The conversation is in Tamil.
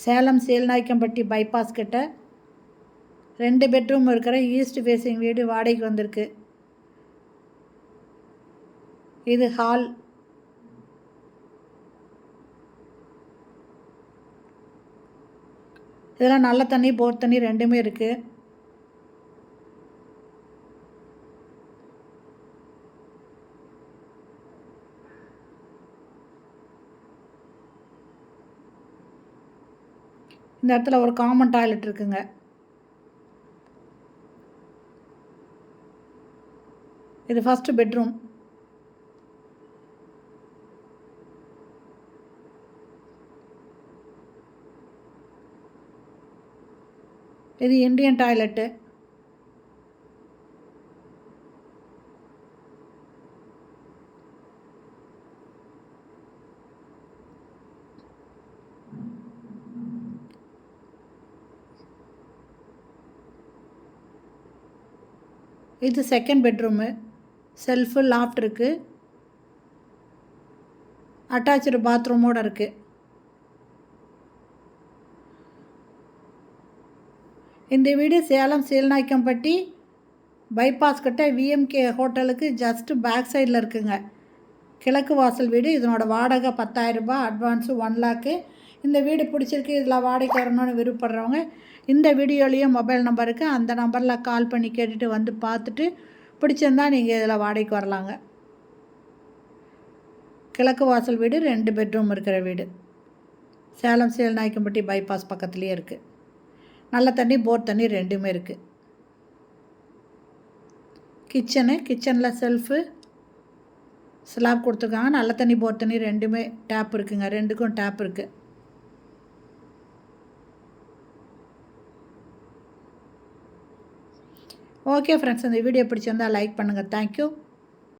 சேலம் சீல்நாயக்கம்பட்டி பைபாஸ் கிட்ட 2 பெட்ரூம் இருக்கிற ஈஸ்ட் ஃபேஸிங் வீடு வாடகைக்கு வந்திருக்கு. இது ஹால். இதெல்லாம் நல்ல தண்ணி போர் தண்ணி ரெண்டுமே இருக்குது. இந்த இடத்துல ஒரு காமன் டாய்லெட் இருக்குங்க. இது ஃபர்ஸ்ட் பெட்ரூம். இது இந்தியன் டாய்லெட்டு. இது செகண்ட் பெட்ரூமு. செல்ஃபு லாஃப்ட் இருக்குது. அட்டாச்சு பாத்ரூமோடு இருக்குது. இந்த வீடு சேலம் சீல்நாயக்கம்பட்டி பைபாஸ் கிட்ட விஎம்கே ஹோட்டலுக்கு ஜஸ்ட்டு பேக் சைடில் இருக்குங்க. கிழக்கு வாசல் வீடு. இதனோட வாடகை 10,000 ரூபாய். அட்வான்ஸு 1 லேக்கு. இந்த வீடு பிடிச்சிருக்கு, இதில் வாடகைக்கு வரணும்னு விருப்பப்படுறவங்க இந்த வீடியோலேயும் மொபைல் நம்பர் இருக்குது. அந்த நம்பரில் கால் பண்ணி கேட்டுட்டு வந்து பார்த்துட்டு பிடிச்சிருந்தா நீங்கள் இதில் வாடகைக்கு வரலாங்க. கிழக்கு வாசல் வீடு, 2 பெட்ரூம் இருக்கிற வீடு. சேலம் சீல்நாயக்கம்பட்டி பைபாஸ் பக்கத்துலேயே இருக்குது. நல்ல தண்ணி போர் தண்ணி ரெண்டுமே இருக்குது. கிச்சனில் செல்ஃபு ஸ்லாப் கொடுத்துருக்காங்க. நல்ல தண்ணி போர் தண்ணி ரெண்டுமே டேப் இருக்குங்க. 2க்கும் டேப் இருக்குது. ஓகே ஃப்ரெண்ட்ஸ், இந்த வீடியோ பிடிச்சிருந்தால் லைக் பண்ணுங்கள். தேங்க்யூ.